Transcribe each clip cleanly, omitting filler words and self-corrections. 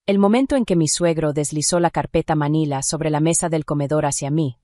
El momento en que mi suegro deslizó la carpeta manila sobre la mesa del comedor hacia mí,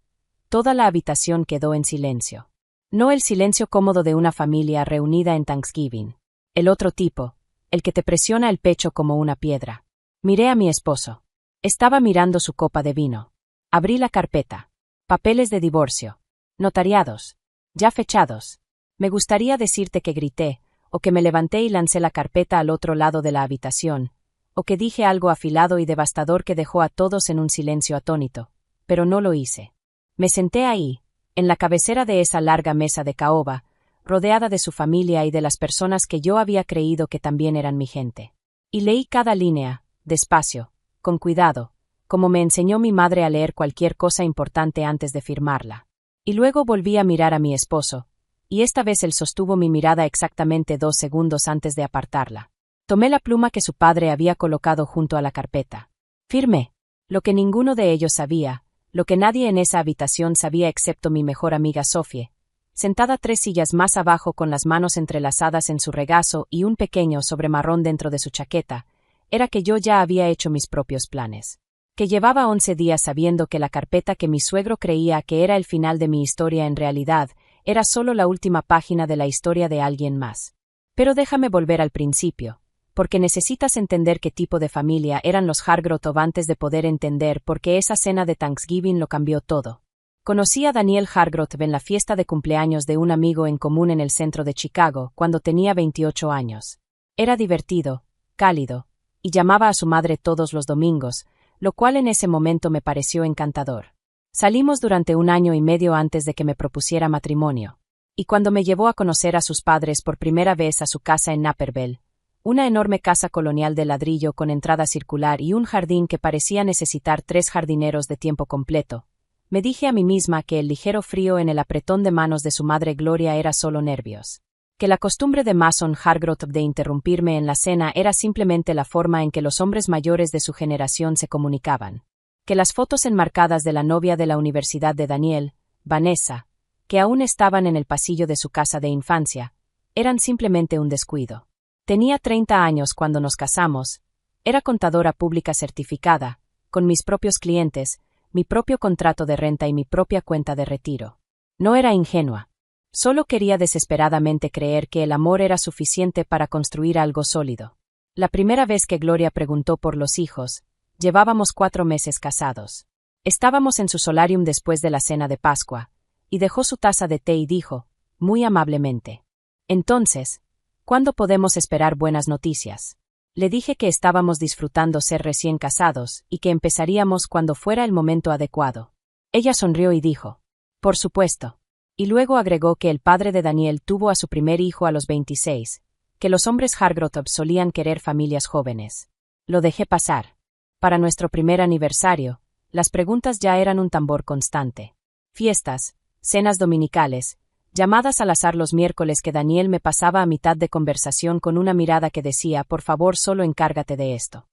toda la habitación quedó en silencio. No el silencio cómodo de una familia reunida en Thanksgiving. El otro tipo, el que te presiona el pecho como una piedra. Miré a mi esposo. Estaba mirando su copa de vino. Abrí la carpeta. Papeles de divorcio. Notariados. Ya fechados. Me gustaría decirte que grité, o que me levanté y lancé la carpeta al otro lado de la habitación, o que dije algo afilado y devastador que dejó a todos en un silencio atónito, pero no lo hice. Me senté ahí, en la cabecera de esa larga mesa de caoba, rodeada de su familia y de las personas que yo había creído que también eran mi gente. Y leí cada línea, despacio, con cuidado, como me enseñó mi madre a leer cualquier cosa importante antes de firmarla. Y luego volví a mirar a mi esposo, y esta vez él sostuvo mi mirada exactamente 2 segundos antes de apartarla. Tomé la pluma que su padre había colocado junto a la carpeta. Firmé. Lo que ninguno de ellos sabía, lo que nadie en esa habitación sabía excepto mi mejor amiga Sofie, sentada 3 sillas más abajo con las manos entrelazadas en su regazo y un pequeño sobre marrón dentro de su chaqueta, era que yo ya había hecho mis propios planes. Que llevaba 11 días sabiendo que la carpeta que mi suegro creía que era el final de mi historia en realidad era solo la última página de la historia de alguien más. Pero déjame volver al principio, porque necesitas entender qué tipo de familia eran los Hargrove antes de poder entender por qué esa cena de Thanksgiving lo cambió todo. Conocí a Daniel Hargrove en la fiesta de cumpleaños de un amigo en común en el centro de Chicago cuando tenía 28 años. Era divertido, cálido, y llamaba a su madre todos los domingos, lo cual en ese momento me pareció encantador. Salimos durante 1 año y medio antes de que me propusiera matrimonio. Y cuando me llevó a conocer a sus padres por primera vez a su casa en Naperville, una enorme casa colonial de ladrillo con entrada circular y un jardín que parecía necesitar 3 jardineros de tiempo completo, me dije a mí misma que el ligero frío en el apretón de manos de su madre Gloria era solo nervios. Que la costumbre de Mason Hargrove de interrumpirme en la cena era simplemente la forma en que los hombres mayores de su generación se comunicaban. Que las fotos enmarcadas de la novia de la universidad de Daniel, Vanessa, que aún estaban en el pasillo de su casa de infancia, eran simplemente un descuido. Tenía 30 años cuando nos casamos, era contadora pública certificada, con mis propios clientes, mi propio contrato de renta y mi propia cuenta de retiro. No era ingenua. Solo quería desesperadamente creer que el amor era suficiente para construir algo sólido. La primera vez que Gloria preguntó por los hijos, llevábamos 4 meses casados. Estábamos en su solarium después de la cena de Pascua, y dejó su taza de té y dijo, muy amablemente: entonces, ¿cuándo podemos esperar buenas noticias? Le dije que estábamos disfrutando ser recién casados y que empezaríamos cuando fuera el momento adecuado. Ella sonrió y dijo, por supuesto. Y luego agregó que el padre de Daniel tuvo a su primer hijo a los 26, que los hombres Hargrove solían querer familias jóvenes. Lo dejé pasar. Para nuestro primer aniversario, las preguntas ya eran un tambor constante. Fiestas, cenas dominicales, llamadas al azar los miércoles que Daniel me pasaba a mitad de conversación con una mirada que decía, por favor, solo encárgate de esto.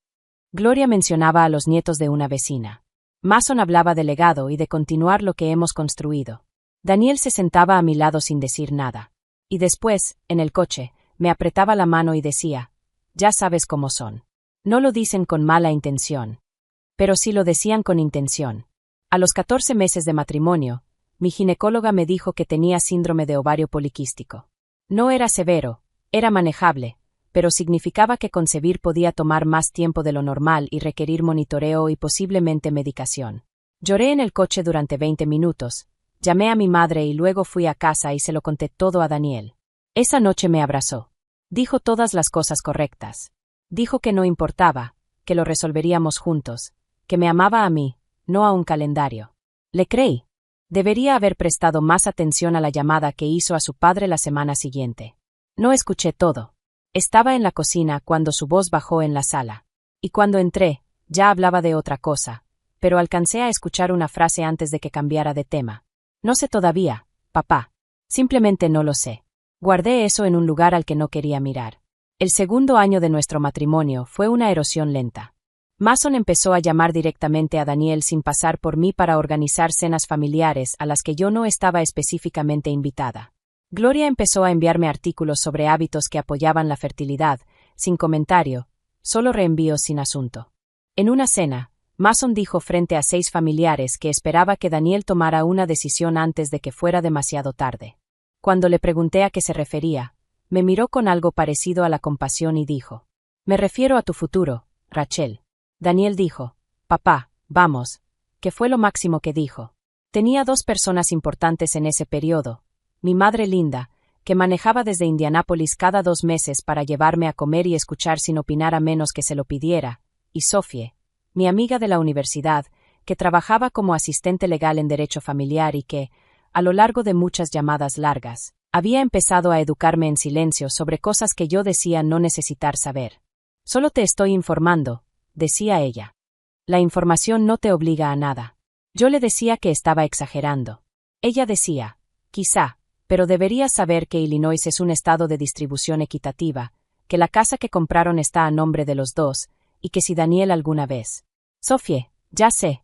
Gloria mencionaba a los nietos de una vecina. Mason hablaba de legado y de continuar lo que hemos construido. Daniel se sentaba a mi lado sin decir nada. Y después, en el coche, me apretaba la mano y decía, ya sabes cómo son. No lo dicen con mala intención. Pero sí lo decían con intención. A los 14 meses de matrimonio, mi ginecóloga me dijo que tenía síndrome de ovario poliquístico. No era severo, era manejable, pero significaba que concebir podía tomar más tiempo de lo normal y requerir monitoreo y posiblemente medicación. Lloré en el coche durante 20 minutos, llamé a mi madre y luego fui a casa y se lo conté todo a Daniel. Esa noche me abrazó. Dijo todas las cosas correctas. Dijo que no importaba, que lo resolveríamos juntos, que me amaba a mí, no a un calendario. Le creí. Debería haber prestado más atención a la llamada que hizo a su padre la semana siguiente. No escuché todo. Estaba en la cocina cuando su voz bajó en la sala. Y cuando entré, ya hablaba de otra cosa, pero alcancé a escuchar una frase antes de que cambiara de tema. No sé todavía, papá. Simplemente no lo sé. Guardé eso en un lugar al que no quería mirar. El segundo año de nuestro matrimonio fue una erosión lenta. Mason empezó a llamar directamente a Daniel sin pasar por mí para organizar cenas familiares a las que yo no estaba específicamente invitada. Gloria empezó a enviarme artículos sobre hábitos que apoyaban la fertilidad, sin comentario, solo reenvíos sin asunto. En una cena, Mason dijo frente a 6 familiares que esperaba que Daniel tomara una decisión antes de que fuera demasiado tarde. Cuando le pregunté a qué se refería, me miró con algo parecido a la compasión y dijo: «Me refiero a tu futuro, Rachel». Daniel dijo: «Papá, vamos», que fue lo máximo que dijo. Tenía 2 personas importantes en ese periodo: mi madre Linda, que manejaba desde Indianápolis cada 2 meses para llevarme a comer y escuchar sin opinar a menos que se lo pidiera, y Sophie, mi amiga de la universidad, que trabajaba como asistente legal en derecho familiar y que, a lo largo de muchas llamadas largas, había empezado a educarme en silencio sobre cosas que yo decía no necesitar saber. «Solo te estoy informando», decía ella. «La información no te obliga a nada». Yo le decía que estaba exagerando. Ella decía: «Quizá, pero deberías saber que Illinois es un estado de distribución equitativa, que la casa que compraron está a nombre de los 2, y que si Daniel alguna vez». «Sophie, ya sé.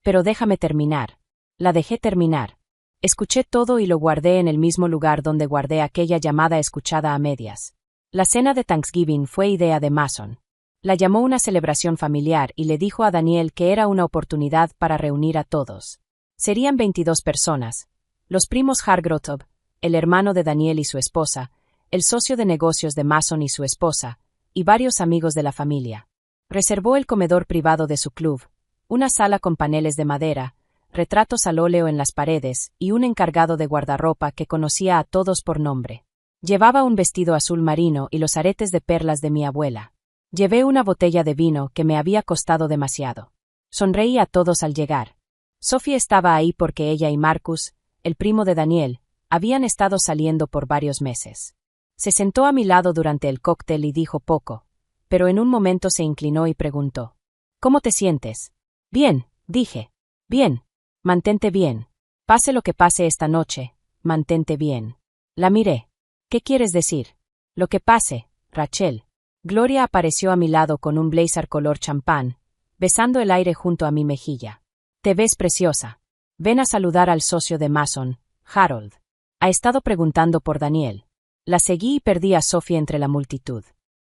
Pero déjame terminar». La dejé terminar. Escuché todo y lo guardé en el mismo lugar donde guardé aquella llamada escuchada a medias. La cena de Thanksgiving fue idea de Mason. La llamó una celebración familiar y le dijo a Daniel que era una oportunidad para reunir a todos. Serían 22 personas: los primos Hargrove, el hermano de Daniel y su esposa, el socio de negocios de Mason y su esposa, y varios amigos de la familia. Reservó el comedor privado de su club, una sala con paneles de madera, retratos al óleo en las paredes y un encargado de guardarropa que conocía a todos por nombre. Llevaba un vestido azul marino y los aretes de perlas de mi abuela. Llevé una botella de vino que me había costado demasiado. Sonreí a todos al llegar. Sophie estaba ahí porque ella y Marcus, el primo de Daniel, habían estado saliendo por varios meses. Se sentó a mi lado durante el cóctel y dijo poco, pero en un momento se inclinó y preguntó: «¿Cómo te sientes?» «Bien», dije. «Bien. Mantente bien. Pase lo que pase esta noche, mantente bien». La miré. «¿Qué quieres decir?» «Lo que pase, Rachel». Gloria apareció a mi lado con un blazer color champán, besando el aire junto a mi mejilla. «Te ves preciosa. Ven a saludar al socio de Mason, Harold. Ha estado preguntando por Daniel». La seguí y perdí a Sophie entre la multitud.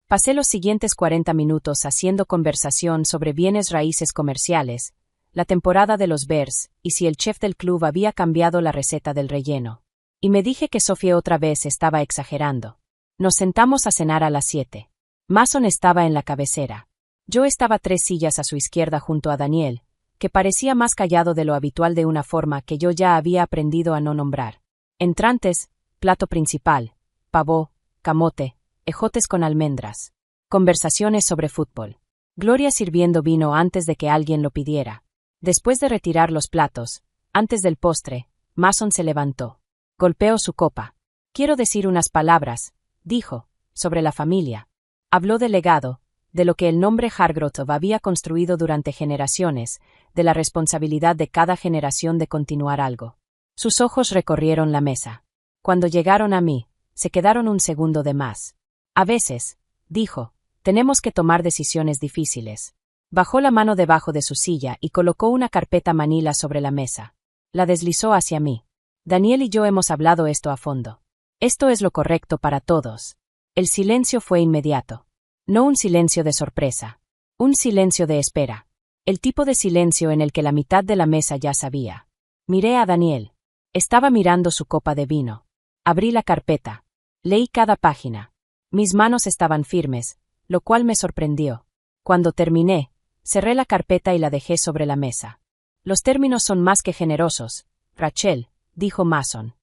Pasé los siguientes 40 minutos haciendo conversación sobre bienes raíces comerciales, la temporada de los Bears, y si el chef del club había cambiado la receta del relleno. Y me dije que Sophie otra vez estaba exagerando. Nos sentamos a cenar a las 7. Mason estaba en la cabecera. Yo estaba 3 sillas a su izquierda junto a Daniel, que parecía más callado de lo habitual de una forma que yo ya había aprendido a no nombrar. Entrantes, plato principal, pavó, camote, ejotes con almendras. Conversaciones sobre fútbol. Gloria sirviendo vino antes de que alguien lo pidiera. Después de retirar los platos, antes del postre, Mason se levantó. Golpeó su copa. «Quiero decir unas palabras», dijo, «sobre la familia». Habló del legado, de lo que el nombre Hargrove había construido durante generaciones, de la responsabilidad de cada generación de continuar algo. Sus ojos recorrieron la mesa. Cuando llegaron a mí, se quedaron un segundo de más. «A veces», dijo, «tenemos que tomar decisiones difíciles». Bajó la mano debajo de su silla y colocó una carpeta manila sobre la mesa. La deslizó hacia mí. «Daniel y yo hemos hablado esto a fondo. Esto es lo correcto para todos». El silencio fue inmediato. No un silencio de sorpresa. Un silencio de espera. El tipo de silencio en el que la mitad de la mesa ya sabía. Miré a Daniel. Estaba mirando su copa de vino. Abrí la carpeta. Leí cada página. Mis manos estaban firmes, lo cual me sorprendió. Cuando terminé, cerré la carpeta y la dejé sobre la mesa. «Los términos son más que generosos, Rachel», dijo Mason.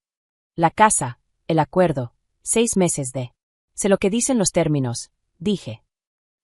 «La casa, el acuerdo, 6 meses de». «Sé lo que dicen los términos», dije.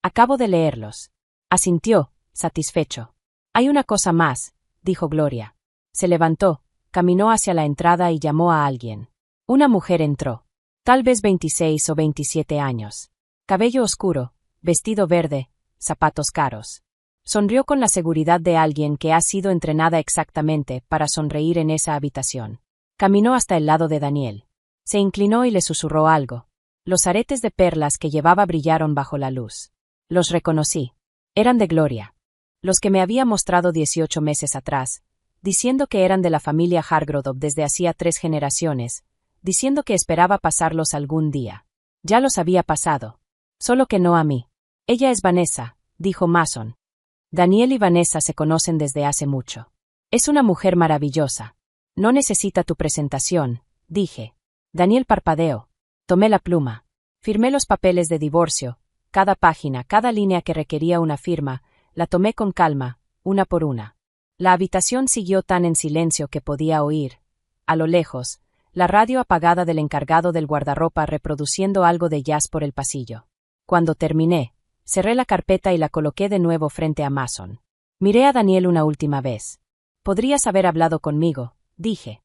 «Acabo de leerlos». Asintió, satisfecho. «Hay una cosa más», dijo Gloria. Se levantó, caminó hacia la entrada y llamó a alguien. Una mujer entró. Tal vez 26 o 27 años. Cabello oscuro, vestido verde, zapatos caros. Sonrió con la seguridad de alguien que ha sido entrenada exactamente para sonreír en esa habitación. Caminó hasta el lado de Daniel. Se inclinó y le susurró algo. Los aretes de perlas que llevaba brillaron bajo la luz. Los reconocí. Eran de Gloria. Los que me había mostrado 18 meses atrás, diciendo que eran de la familia Hargrove desde hacía 3 generaciones, diciendo que esperaba pasarlos algún día. Ya los había pasado. Solo que no a mí. «Ella es Vanessa», dijo Mason, Daniel y Vanessa se conocen desde hace mucho. Es una mujer maravillosa. No necesita tu presentación, dije. Daniel parpadeó. Tomé la pluma. Firmé los papeles de divorcio. Cada página, cada línea que requería una firma, la tomé con calma, una por una. La habitación siguió tan en silencio que podía oír, a lo lejos, la radio apagada del encargado del guardarropa reproduciendo algo de jazz por el pasillo. Cuando terminé, cerré la carpeta y la coloqué de nuevo frente a Mason. Miré a Daniel una última vez. Podrías haber hablado conmigo, dije.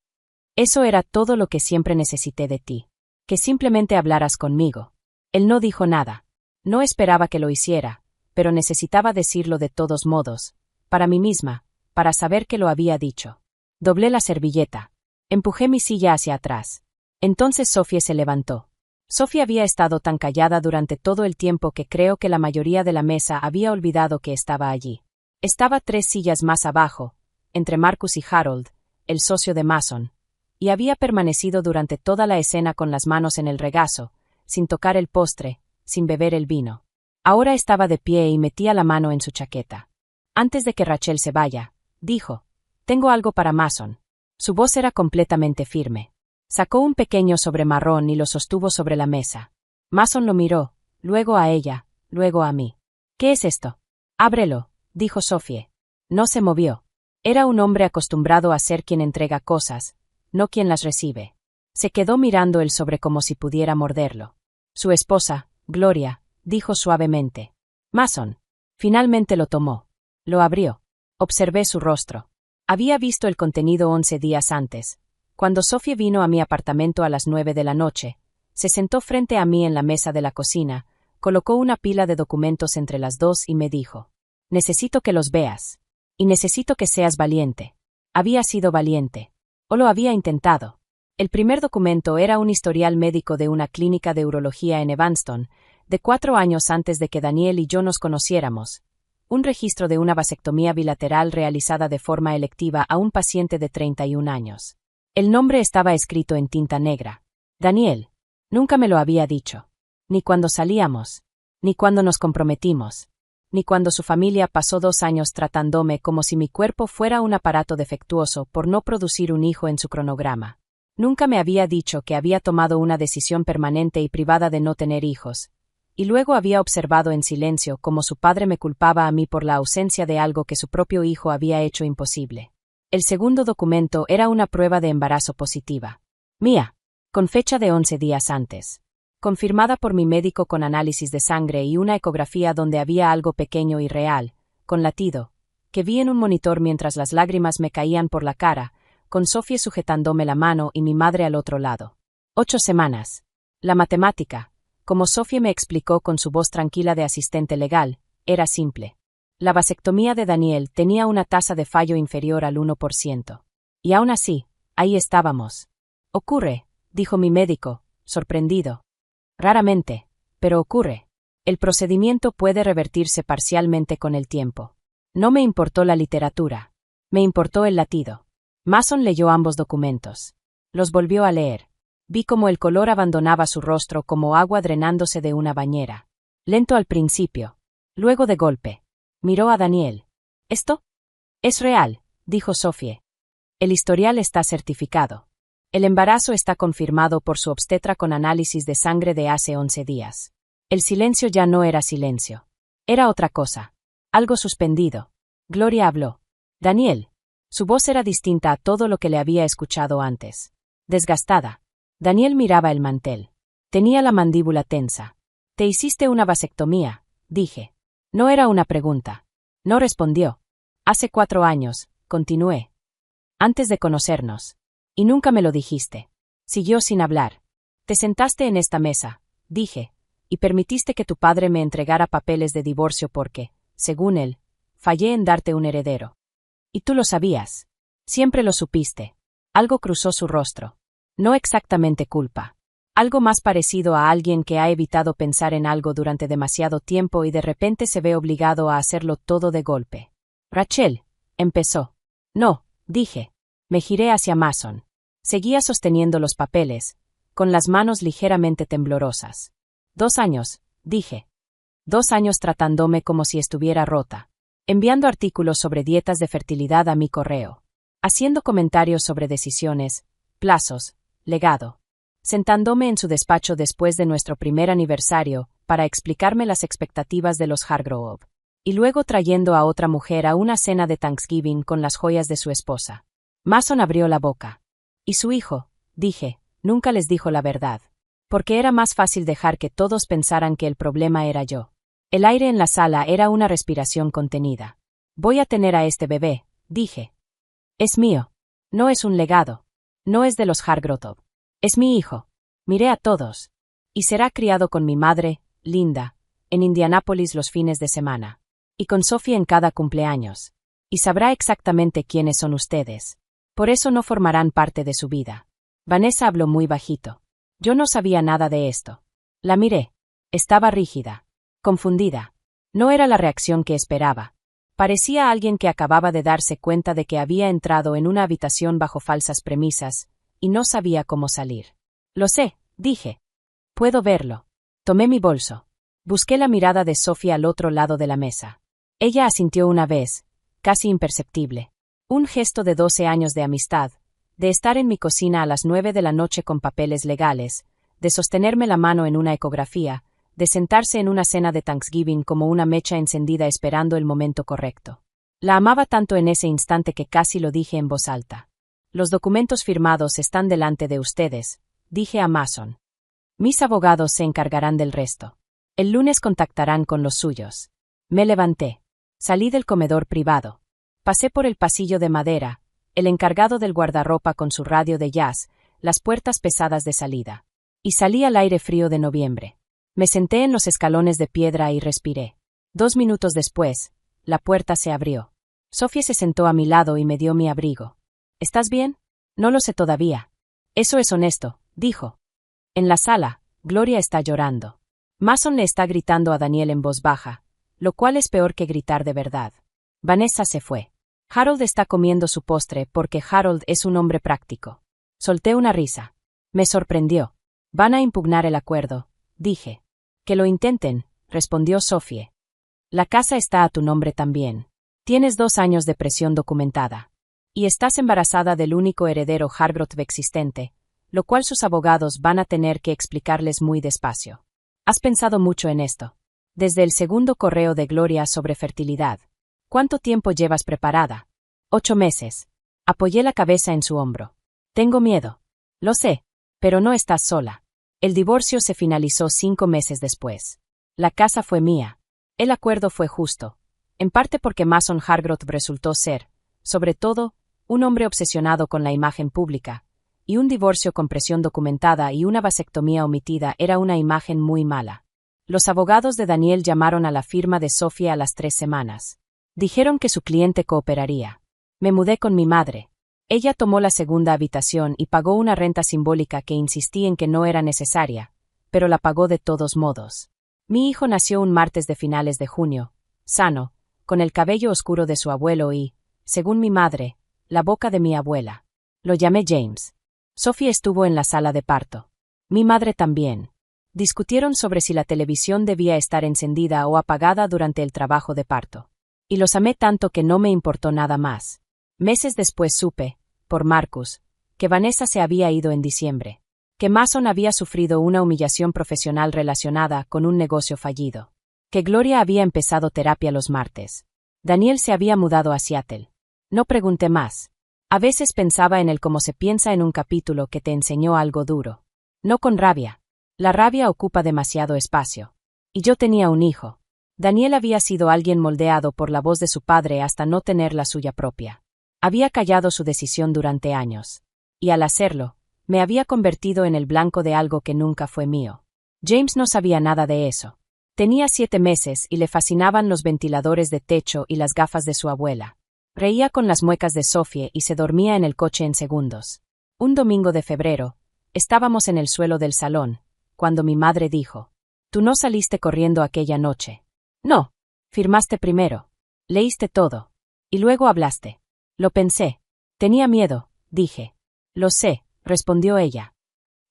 Eso era todo lo que siempre necesité de ti. Que simplemente hablaras conmigo. Él no dijo nada. No esperaba que lo hiciera, pero necesitaba decirlo de todos modos, para mí misma, para saber que lo había dicho. Doblé la servilleta. Empujé mi silla hacia atrás. Entonces Sophie se levantó. Sophie había estado tan callada durante todo el tiempo que creo que la mayoría de la mesa había olvidado que estaba allí. Estaba 3 sillas más abajo, entre Marcus y Harold, el socio de Mason, y había permanecido durante toda la escena con las manos en el regazo, sin tocar el postre, sin beber el vino. Ahora estaba de pie y metía la mano en su chaqueta. Antes de que Rachel se vaya, dijo, «Tengo algo para Mason». Su voz era completamente firme. Sacó un pequeño sobre marrón y lo sostuvo sobre la mesa. Mason lo miró, luego a ella, luego a mí. «¿Qué es esto?» «Ábrelo», dijo Sophie. No se movió. Era un hombre acostumbrado a ser quien entrega cosas, no quien las recibe. Se quedó mirando el sobre como si pudiera morderlo. Su esposa, Gloria, dijo suavemente. «Mason». Finalmente lo tomó. Lo abrió. Observé su rostro. Había visto el contenido 11 días antes. Cuando Sophie vino a mi apartamento a las 9 de la noche, se sentó frente a mí en la mesa de la cocina, colocó una pila de documentos entre las dos y me dijo, «Necesito que los veas. Y necesito que seas valiente». Había sido valiente. O lo había intentado. El primer documento era un historial médico de una clínica de urología en Evanston, de 4 años antes de que Daniel y yo nos conociéramos. Un registro de una vasectomía bilateral realizada de forma electiva a un paciente de 31 años. El nombre estaba escrito en tinta negra. Daniel. Nunca me lo había dicho. Ni cuando salíamos. Ni cuando nos comprometimos. Ni cuando su familia pasó 2 años tratándome como si mi cuerpo fuera un aparato defectuoso por no producir un hijo en su cronograma. Nunca me había dicho que había tomado una decisión permanente y privada de no tener hijos. Y luego había observado en silencio cómo su padre me culpaba a mí por la ausencia de algo que su propio hijo había hecho imposible. El segundo documento era una prueba de embarazo positiva. Mía. Con fecha de 11 días antes. Confirmada por mi médico con análisis de sangre y una ecografía donde había algo pequeño y real, con latido, que vi en un monitor mientras las lágrimas me caían por la cara, con Sophie sujetándome la mano y mi madre al otro lado. 8 semanas. La matemática, como Sophie me explicó con su voz tranquila de asistente legal, era simple. La vasectomía de Daniel tenía una tasa de fallo inferior al 1%. Y aún así, ahí estábamos. Ocurre, dijo mi médico, sorprendido. Raramente, pero ocurre. El procedimiento puede revertirse parcialmente con el tiempo. No me importó la literatura. Me importó el latido. Mason leyó ambos documentos. Los volvió a leer. Vi cómo el color abandonaba su rostro como agua drenándose de una bañera. Lento al principio. Luego de golpe. Miró a Daniel. «¿Esto? Es real», dijo Sophie. «El historial está certificado. El embarazo está confirmado por su obstetra con análisis de sangre de hace 11 días. El silencio ya no era silencio. Era otra cosa. Algo suspendido. Gloria habló. Daniel». Su voz era distinta a todo lo que le había escuchado antes. Desgastada. Daniel miraba el mantel. Tenía la mandíbula tensa. «Te hiciste una vasectomía», dije. No era una pregunta. No respondió. «Hace 4 años», continué. «Antes de conocernos. Y nunca me lo dijiste». Siguió sin hablar. «Te sentaste en esta mesa», dije, «y permitiste que tu padre me entregara papeles de divorcio porque, según él, fallé en darte un heredero. Y tú lo sabías. Siempre lo supiste». Algo cruzó su rostro. No exactamente culpa. Algo más parecido a alguien que ha evitado pensar en algo durante demasiado tiempo y de repente se ve obligado a hacerlo todo de golpe. «Rachel», empezó. «No», dije. Me giré hacia Mason. Seguía sosteniendo los papeles, con las manos ligeramente temblorosas. 2 años, dije. 2 años tratándome como si estuviera rota. enviando artículos sobre dietas de fertilidad a mi correo, haciendo comentarios sobre decisiones, plazos, legado, sentándome en su despacho después de nuestro primer aniversario para explicarme las expectativas de los Hargrove, y luego trayendo a otra mujer a una cena de Thanksgiving con las joyas de su esposa. Mason abrió la boca. ¿Y su hijo? Dije, nunca les dijo la verdad, porque era más fácil dejar que todos pensaran que el problema era yo. El aire en la sala era una respiración contenida. Voy a tener a este bebé, dije. Es mío. No es un legado. No es de los Hargrove. Es mi hijo. Miré a todos. Y será criado con mi madre, Linda, en Indianápolis los fines de semana. Y con Sophie en cada cumpleaños. Y sabrá exactamente quiénes son ustedes. Por eso no formarán parte de su vida. Vanessa habló muy bajito. Yo no sabía nada de esto. La miré. Estaba rígida. Confundida. No era la reacción que esperaba. Parecía alguien que acababa de darse cuenta de que había entrado en una habitación bajo falsas premisas, y no sabía cómo salir. Lo sé, dije. Puedo verlo. Tomé mi bolso. Busqué la mirada de Sophie al otro lado de la mesa. Ella asintió una vez, casi imperceptible. Un gesto de 12 años de amistad, de estar en mi cocina a las 9 de la noche con papeles legales, de sostenerme la mano en una ecografía, de sentarse en una cena de Thanksgiving como una mecha encendida esperando el momento correcto. La amaba tanto en ese instante que casi lo dije en voz alta. Los documentos firmados están delante de ustedes, dije a Mason. Mis abogados se encargarán del resto. El lunes contactarán con los suyos. Me levanté. Salí del comedor privado. Pasé por el pasillo de madera, el encargado del guardarropa con su radio de jazz, las puertas pesadas de salida. Y salí al aire frío de noviembre. Me senté en los escalones de piedra y respiré. 2 minutos después, la puerta se abrió. Sophie se sentó a mi lado y me dio mi abrigo. ¿Estás bien? No lo sé todavía. Eso es honesto, dijo. En la sala, Gloria está llorando. Mason le está gritando a Daniel en voz baja, lo cual es peor que gritar de verdad. Vanessa se fue. Harold está comiendo su postre porque Harold es un hombre práctico. Solté una risa. Me sorprendió. Van a impugnar el acuerdo, dije. Que lo intenten, respondió Sophie. La casa está a tu nombre también. Tienes 2 años de presión documentada. Y estás embarazada del único heredero Hargrove existente, lo cual sus abogados van a tener que explicarles muy despacio. Has pensado mucho en esto. Desde el segundo correo de Gloria sobre fertilidad. ¿Cuánto tiempo llevas preparada? 8 meses. Apoyé la cabeza en su hombro. Tengo miedo. Lo sé, pero no estás sola. El divorcio se finalizó 5 meses después. La casa fue mía. El acuerdo fue justo. En parte porque Mason Hargrove resultó ser, sobre todo, un hombre obsesionado con la imagen pública, y un divorcio con presión documentada y una vasectomía omitida era una imagen muy mala. Los abogados de Daniel llamaron a la firma de Sophie a las 3 semanas. Dijeron que su cliente cooperaría. Me mudé con mi madre. Ella tomó la segunda habitación y pagó una renta simbólica que insistí en que no era necesaria, pero la pagó de todos modos. Mi hijo nació un martes de finales de junio, sano, con el cabello oscuro de su abuelo y, según mi madre, la boca de mi abuela. Lo llamé James. Sophie estuvo en la sala de parto. Mi madre también. Discutieron sobre si la televisión debía estar encendida o apagada durante el trabajo de parto. Y los amé tanto que no me importó nada más. Meses después supe, por Marcus, que Vanessa se había ido en diciembre, que Mason había sufrido una humillación profesional relacionada con un negocio fallido, que Gloria había empezado terapia los martes. Daniel se había mudado a Seattle. No pregunté más. A veces pensaba en él como se piensa en un capítulo que te enseñó algo duro. No con rabia. La rabia ocupa demasiado espacio. Y yo tenía un hijo. Daniel había sido alguien moldeado por la voz de su padre hasta no tener la suya propia. Había callado su decisión durante años. Y al hacerlo, me había convertido en el blanco de algo que nunca fue mío. James no sabía nada de eso. Tenía 7 meses y le fascinaban los ventiladores de techo y las gafas de su abuela. Reía con las muecas de Sophie y se dormía en el coche en segundos. Un domingo de febrero, estábamos en el suelo del salón, cuando mi madre dijo: «Tú no saliste corriendo aquella noche». «No. Firmaste primero. Leíste todo. Y luego hablaste». «Lo pensé. Tenía miedo», dije. «Lo sé», respondió ella.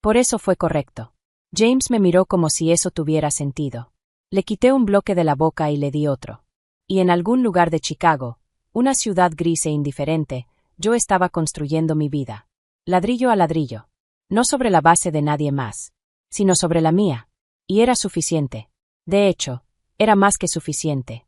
«Por eso fue correcto». James me miró como si eso tuviera sentido. Le quité un bloque de la boca y le di otro. Y en algún lugar de Chicago, una ciudad gris e indiferente, yo estaba construyendo mi vida. Ladrillo a ladrillo. No sobre la base de nadie más, sino sobre la mía. Y era suficiente. De hecho, era más que suficiente.